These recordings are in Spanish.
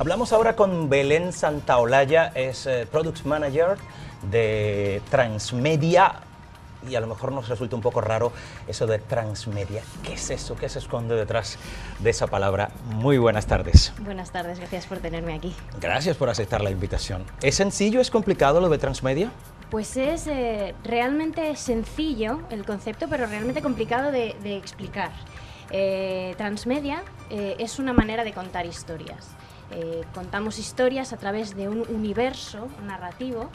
Hablamos ahora con Belén Santaolalla, es Product Manager de Transmedia. Y a lo mejor nos resulta un poco raro eso de transmedia. ¿Qué es eso? ¿Qué se esconde detrás de esa palabra? Muy buenas tardes. Buenas tardes, gracias por tenerme aquí. Gracias por aceptar la invitación. ¿Es sencillo, es complicado lo de transmedia? Pues es realmente sencillo el concepto, pero realmente complicado de explicar. Transmedia es una manera de contar historias. Contamos historias a través de un universo narrativo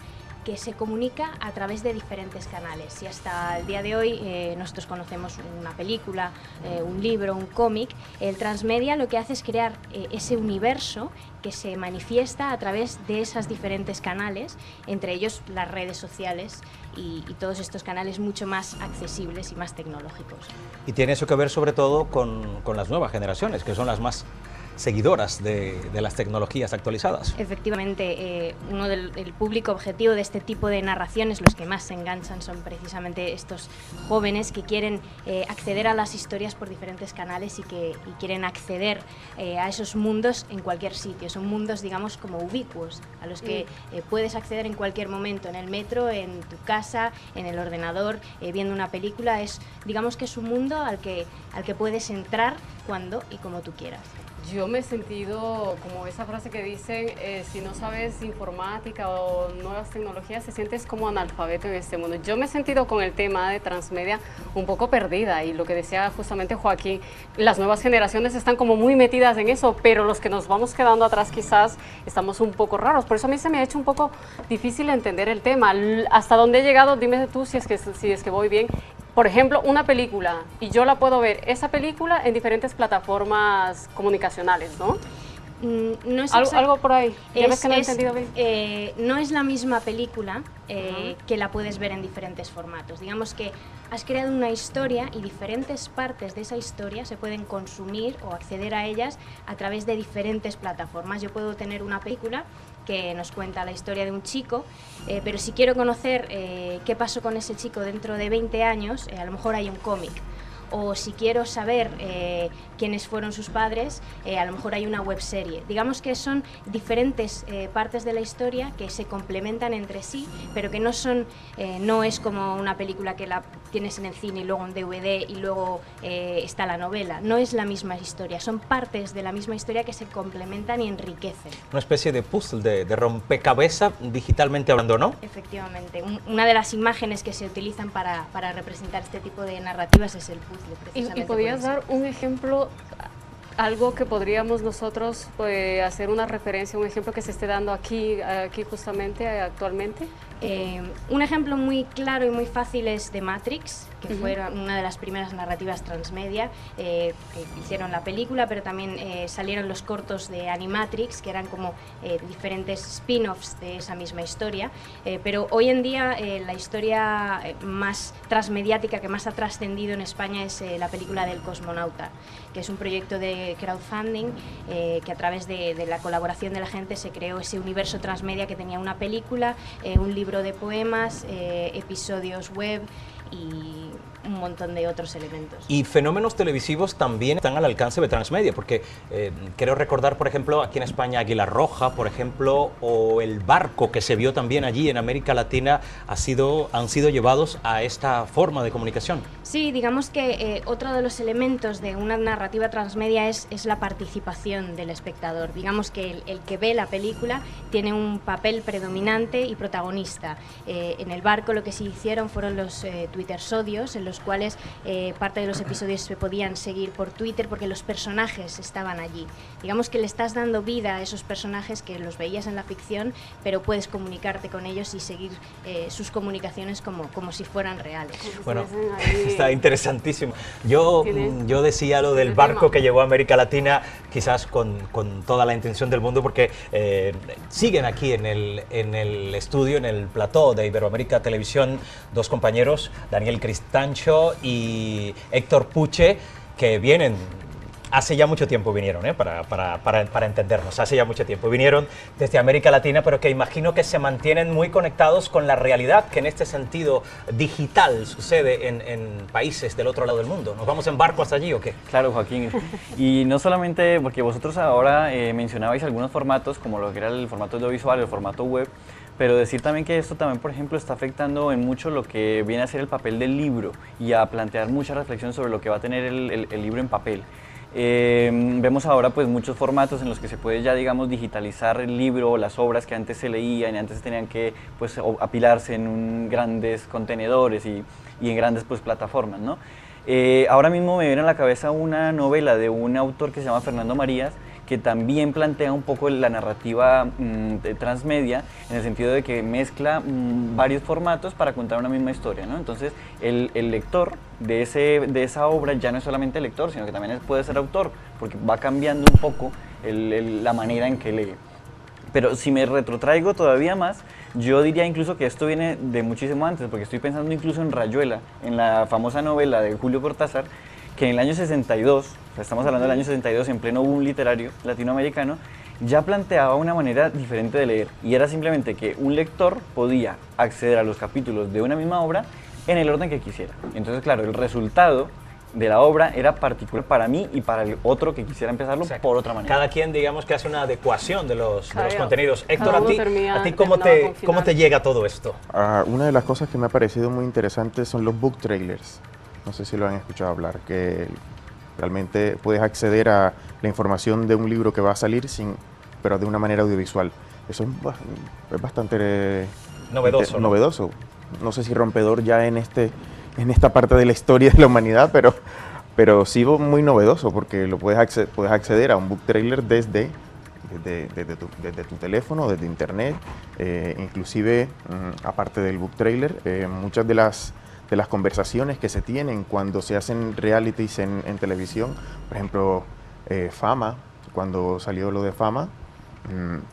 que se comunica a través de diferentes canales. Y hasta el día de hoy nosotros conocemos una película, un libro, un cómic. El transmedia lo que hace es crear ese universo que se manifiesta a través de esas diferentes canales, entre ellos las redes sociales y todos estos canales mucho más accesibles y más tecnológicos. Y tiene eso que ver sobre todo con las nuevas generaciones, que son las más seguidoras de las tecnologías actualizadas. Efectivamente, el público objetivo de este tipo de narraciones, los que más se enganchan, son precisamente estos jóvenes que quieren acceder a las historias por diferentes canales y quieren acceder a esos mundos en cualquier sitio. Son mundos, digamos, como ubicuos, a los que puedes acceder en cualquier momento, en el metro, en tu casa, en el ordenador, viendo una película. Digamos que es un mundo al que puedes entrar cuando y como tú quieras. Yo me he sentido como esa frase que dicen, si no sabes informática o nuevas tecnologías, te sientes como analfabeto en este mundo. Yo me he sentido con el tema de transmedia un poco perdida, y lo que decía justamente Joaquín, las nuevas generaciones están como muy metidas en eso, pero los que nos vamos quedando atrás quizás estamos un poco raros. Por eso a mí se me ha hecho un poco difícil entender el tema. ¿Hasta dónde he llegado? Dime tú si es que voy bien. Por ejemplo, una película, y yo la puedo ver, esa película, en diferentes plataformas comunicacionales, ¿no? No es algo por ahí. ¿Ya ves que no he entendido bien? No es la misma película que la puedes ver en diferentes formatos. Digamos que has creado una historia y diferentes partes de esa historia se pueden consumir o acceder a ellas a través de diferentes plataformas. Yo puedo tener una película que nos cuenta la historia de un chico, pero si quiero conocer qué pasó con ese chico dentro de 20 años, a lo mejor hay un cómic. O si quiero saber quiénes fueron sus padres, a lo mejor hay una webserie. Digamos que son diferentes partes de la historia que se complementan entre sí, pero que no es como una película que la tienes en el cine y luego en DVD y luego está la novela. No es la misma historia, son partes de la misma historia que se complementan y enriquecen. Una especie de puzzle, de rompecabezas digitalmente hablando, ¿no? Efectivamente. Una de las imágenes que se utilizan para representar este tipo de narrativas es el puzzle. ¿Y podrías dar un ejemplo, algo que podríamos nosotros hacer una referencia, un ejemplo que se esté dando aquí justamente actualmente? Un ejemplo muy claro y muy fácil es de Matrix, que fue una de las primeras narrativas transmedia, que hicieron la película, pero también salieron los cortos de Animatrix, que eran como diferentes spin-offs de esa misma historia, pero hoy en día la historia más transmediática que más ha trascendido en España es la película del cosmonauta, que es un proyecto de crowdfunding que a través de la colaboración de la gente se creó ese universo transmedia que tenía una película, un libro de poemas, episodios web y un montón de otros elementos. Y fenómenos televisivos también están al alcance de transmedia, porque quiero recordar, por ejemplo, aquí en España Águila Roja, por ejemplo, o El Barco, que se vio también allí en América Latina, han sido llevados a esta forma de comunicación. Sí, digamos que otro de los elementos de una narrativa transmedia es la participación del espectador. Digamos que el que ve la película tiene un papel predominante y protagonista. En El Barco lo que se hicieron fueron los Twittersodios, en los cuales parte de los episodios se podían seguir por Twitter porque los personajes estaban allí. Digamos que le estás dando vida a esos personajes que los veías en la ficción, pero puedes comunicarte con ellos y seguir sus comunicaciones como si fueran reales. Bueno, está interesantísimo. Yo decía lo del barco que llegó a América Latina, quizás con toda la intención del mundo, porque siguen aquí en el estudio, en el plató de Iberoamérica Televisión, dos compañeros, Daniel Cristancho y Héctor Puche, que vienen hace ya mucho tiempo vinieron, para entendernos, hace ya mucho tiempo. Vinieron desde América Latina, pero que imagino que se mantienen muy conectados con la realidad que en este sentido digital sucede en países del otro lado del mundo. ¿Nos vamos en barco hasta allí o qué? Claro, Joaquín. Y no solamente porque vosotros ahora mencionabais algunos formatos, como lo que era el formato audiovisual, el formato web, pero decir también que esto también, por ejemplo, está afectando en mucho lo que viene a ser el papel del libro y a plantear mucha reflexión sobre lo que va a tener el libro en papel. Vemos ahora pues muchos formatos en los que se puede ya, digamos, digitalizar el libro o las obras que antes se leían y antes tenían que pues apilarse en grandes contenedores y en grandes pues plataformas, ¿no? Ahora mismo me viene a la cabeza una novela de un autor que se llama Fernando Marías, que también plantea un poco la narrativa de transmedia, en el sentido de que mezcla varios formatos para contar una misma historia, ¿no? Entonces, el lector de esa obra ya no es solamente lector, sino que también puede ser autor, porque va cambiando un poco la manera en que lee. Pero si me retrotraigo todavía más, yo diría incluso que esto viene de muchísimo antes, porque estoy pensando incluso en Rayuela, en la famosa novela de Julio Cortázar, que en el año 62, estamos hablando del año 62, en pleno boom literario latinoamericano, ya planteaba una manera diferente de leer, y era simplemente que un lector podía acceder a los capítulos de una misma obra en el orden que quisiera. Entonces, claro, el resultado de la obra era particular para mí y para el otro que quisiera empezarlo, o sea, por otra manera. Cada quien, digamos, que hace una adecuación de los contenidos. Héctor, ¿a ti cómo te llega todo esto? Una de las cosas que me ha parecido muy interesante son los book trailers. No sé si lo han escuchado hablar, que realmente puedes acceder a la información de un libro que va a salir, pero de una manera audiovisual. Eso es bastante novedoso. No sé si rompedor ya en esta parte de la historia de la humanidad, pero sí muy novedoso, porque puedes acceder a un book trailer desde tu teléfono, desde internet, inclusive aparte del book trailer, muchas de las conversaciones que se tienen cuando se hacen realities en televisión, por ejemplo, Fama, cuando salió lo de Fama,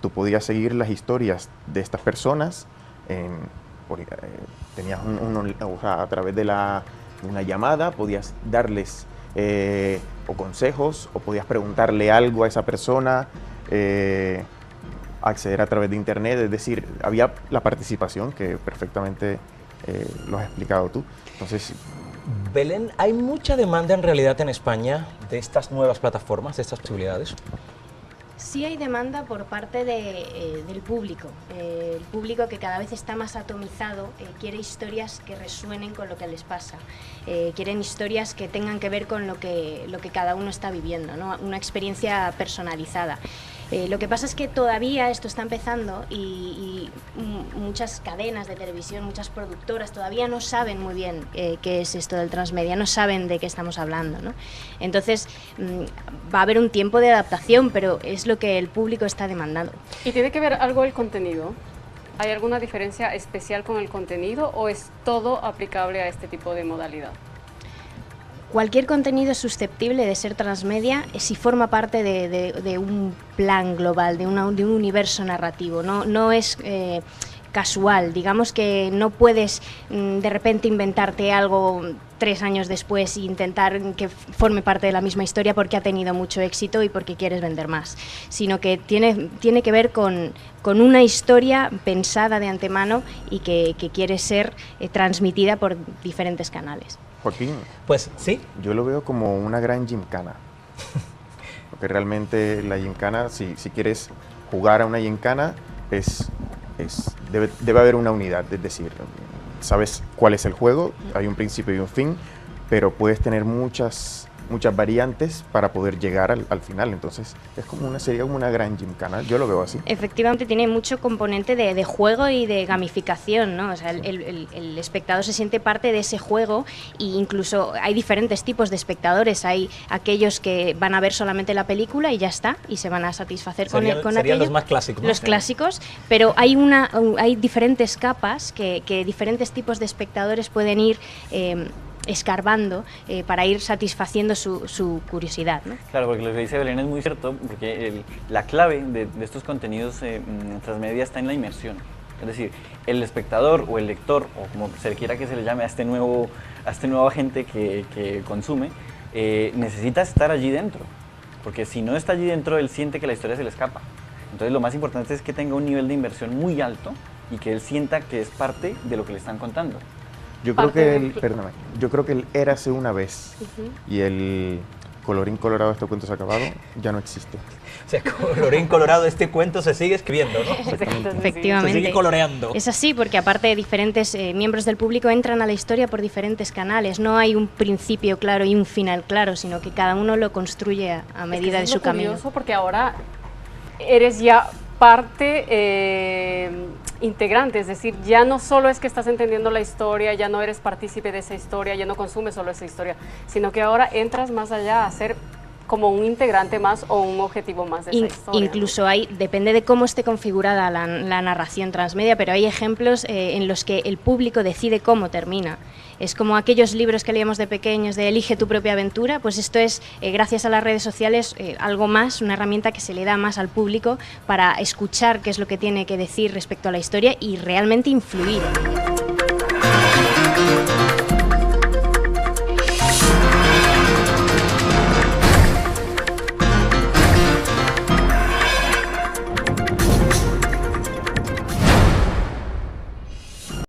tú podías seguir las historias de estas personas, tenías o sea, a través de una llamada, podías darles o consejos, o podías preguntarle algo a esa persona, acceder a través de internet, es decir, había la participación que perfectamente lo has explicado tú. Entonces, Belén, ¿hay mucha demanda en realidad en España de estas nuevas plataformas, de estas posibilidades? Sí hay demanda por parte del público. El público, que cada vez está más atomizado, quiere historias que resuenen con lo que les pasa. Quieren historias que tengan que ver con lo que cada uno está viviendo, ¿no? Una experiencia personalizada. Lo que pasa es que todavía esto está empezando y muchas cadenas de televisión, muchas productoras todavía no saben muy bien qué es esto del transmedia, no saben de qué estamos hablando, ¿no? Entonces va a haber un tiempo de adaptación, pero es lo que el público está demandando. ¿Y tiene que ver algo el contenido? ¿Hay alguna diferencia especial con el contenido o es todo aplicable a este tipo de modalidad? Cualquier contenido es susceptible de ser transmedia si forma parte de un plan global, de un universo narrativo. No es casual, digamos que no puedes de repente inventarte algo 3 años después e intentar que forme parte de la misma historia porque ha tenido mucho éxito y porque quieres vender más, sino que tiene que ver con una historia pensada de antemano y que quiere ser transmitida por diferentes canales. Joaquín, pues sí, yo lo veo como una gran gincana, porque realmente la gincana, si quieres jugar a una gincana, debe haber una unidad, es decir, sabes cuál es el juego, hay un principio y un fin, pero puedes tener muchas variantes para poder llegar al final. Entonces sería como una gran gincana, yo lo veo así. Efectivamente tiene mucho componente de juego y de gamificación, ¿no? O sea, el espectador se siente parte de ese juego, e incluso hay diferentes tipos de espectadores. Hay aquellos que van a ver solamente la película y ya está, y se van a satisfacer con aquello. Serían los más clásicos, ¿no? Los clásicos, pero hay diferentes capas que diferentes tipos de espectadores pueden ir escarbando para ir satisfaciendo su curiosidad, ¿no? Claro, porque lo que dice Belén es muy cierto, porque la clave de estos contenidos transmedia está en la inmersión. Es decir, el espectador o el lector, o como se quiera que se le llame a este nuevo agente que consume, necesita estar allí dentro. porque si no está allí dentro, él siente que la historia se le escapa. Entonces lo más importante es que tenga un nivel de inversión muy alto y que él sienta que es parte de lo que le están contando. Yo creo que yo creo que el Érase una vez y el colorín colorado, este cuento se ha acabado, ya no existe. O sea, colorín colorado, este cuento se sigue escribiendo, ¿no? Efectivamente. Se sigue coloreando. Es así, porque aparte diferentes miembros del público entran a la historia por diferentes canales. No hay un principio claro y un final claro, sino que cada uno lo construye a medida de su camino. Es curioso porque ahora eres ya parte integrante, es decir, ya no solo es que estás entendiendo la historia, ya no eres partícipe de esa historia, ya no consumes solo esa historia, sino que ahora entras más allá a ser como un integrante más o un objetivo más de esa historia. Incluso hay, depende de cómo esté configurada la narración transmedia, pero hay ejemplos en los que el público decide cómo termina. Es como aquellos libros que leíamos de pequeños de Elige tu propia aventura, pues esto es, gracias a las redes sociales, algo más, una herramienta que se le da más al público para escuchar qué es lo que tiene que decir respecto a la historia y realmente influir en ella.